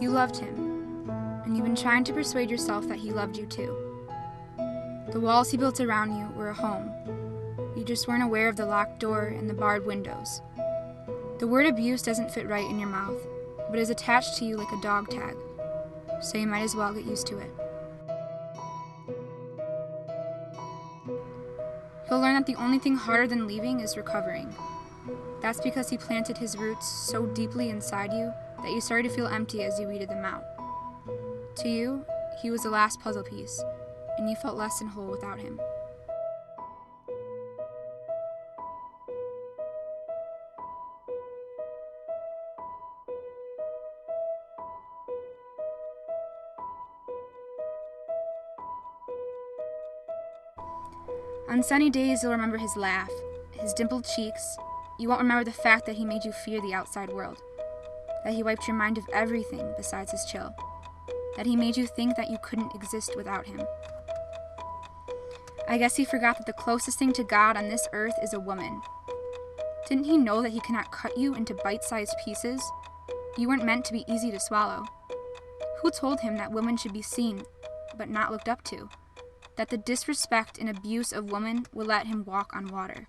You loved him, and you've been trying to persuade yourself that he loved you too. The walls he built around you were a home. You just weren't aware of the locked door and the barred windows. The word abuse doesn't fit right in your mouth, but is attached to you like a dog tag, so you might as well get used to it. You'll learn that the only thing harder than leaving is recovering. That's because he planted his roots so deeply inside you that you started to feel empty as you weeded them out. To you, he was the last puzzle piece, and you felt less than whole without him. On sunny days, you'll remember his laugh, his dimpled cheeks. You won't remember the fact that he made you fear the outside world, that he wiped your mind of everything besides his chill, that he made you think that you couldn't exist without him. I guess he forgot that the closest thing to God on this earth is a woman. Didn't he know that he cannot cut you into bite-sized pieces? You weren't meant to be easy to swallow. Who told him that women should be seen, but not looked up to? That the disrespect and abuse of women will let him walk on water?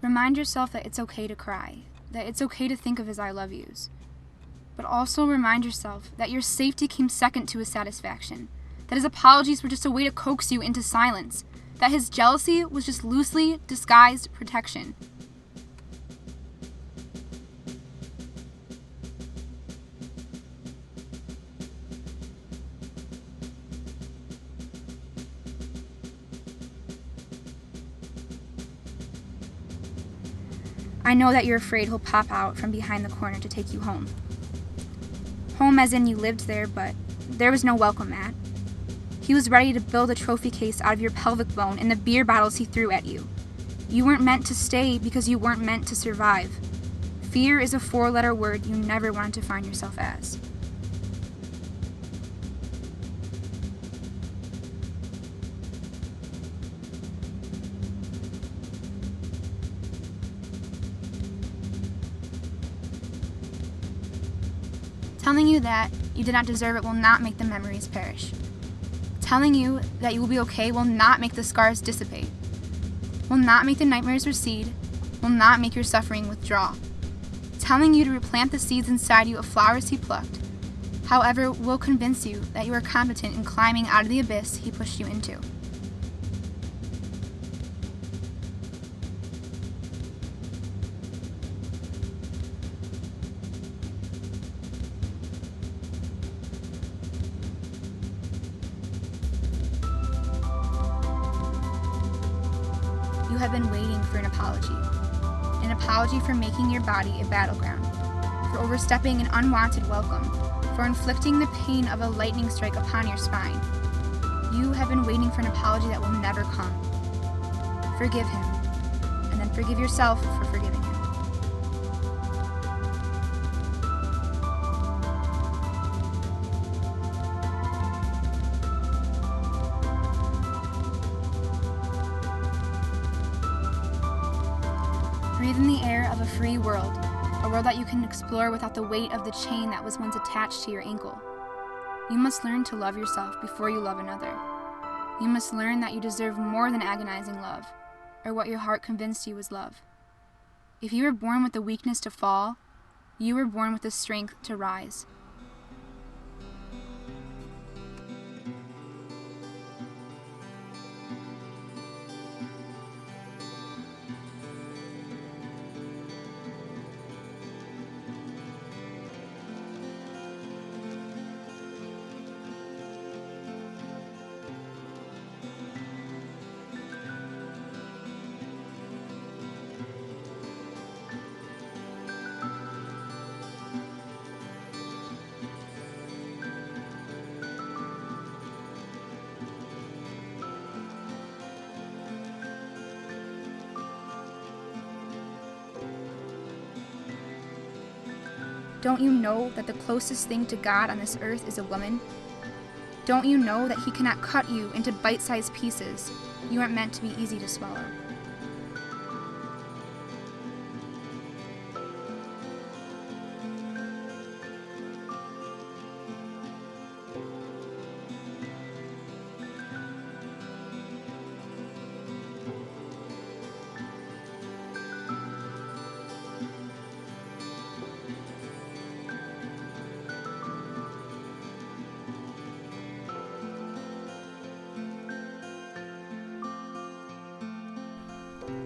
Remind yourself that it's okay to cry, that it's okay to think of his I love yous. But also remind yourself that your safety came second to his satisfaction, that his apologies were just a way to coax you into silence, that his jealousy was just loosely disguised protection. I know that you're afraid he'll pop out from behind the corner to take you home. Home as in you lived there, but there was no welcome mat. He was ready to build a trophy case out of your pelvic bone and the beer bottles he threw at you. You weren't meant to stay because you weren't meant to survive. Fear is a 4-letter word you never wanted to find yourself as. Telling you that you did not deserve it will not make the memories perish. Telling you that you will be okay will not make the scars dissipate, will not make the nightmares recede, will not make your suffering withdraw. Telling you to replant the seeds inside you of flowers he plucked, however, will convince you that you are competent in climbing out of the abyss he pushed you into. You have been waiting for an apology for making your body a battleground, for overstepping an unwanted welcome, for inflicting the pain of a lightning strike upon your spine. You have been waiting for an apology that will never come. Forgive him, and then forgive yourself for forgiving him. Breathe in the air of a free world, a world that you can explore without the weight of the chain that was once attached to your ankle. You must learn to love yourself before you love another. You must learn that you deserve more than agonizing love, or what your heart convinced you was love. If you were born with the weakness to fall, you were born with the strength to rise. Don't you know that the closest thing to God on this earth is a woman? Don't you know that He cannot cut you into bite-sized pieces? You aren't meant to be easy to swallow.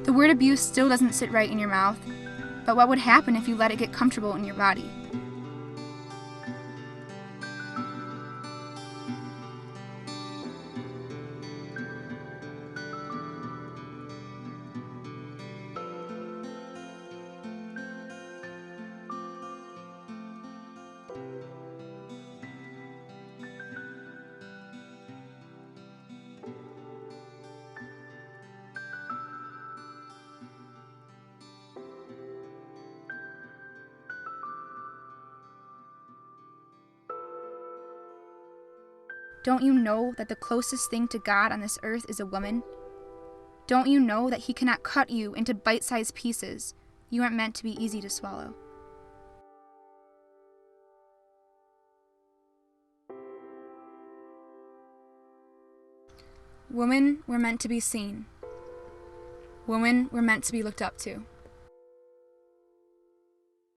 The word abuse still doesn't sit right in your mouth, but what would happen if you let it get comfortable in your body? Don't you know that the closest thing to God on this earth is a woman? Don't you know that He cannot cut you into bite-sized pieces? You aren't meant to be easy to swallow. Women were meant to be seen. Women were meant to be looked up to.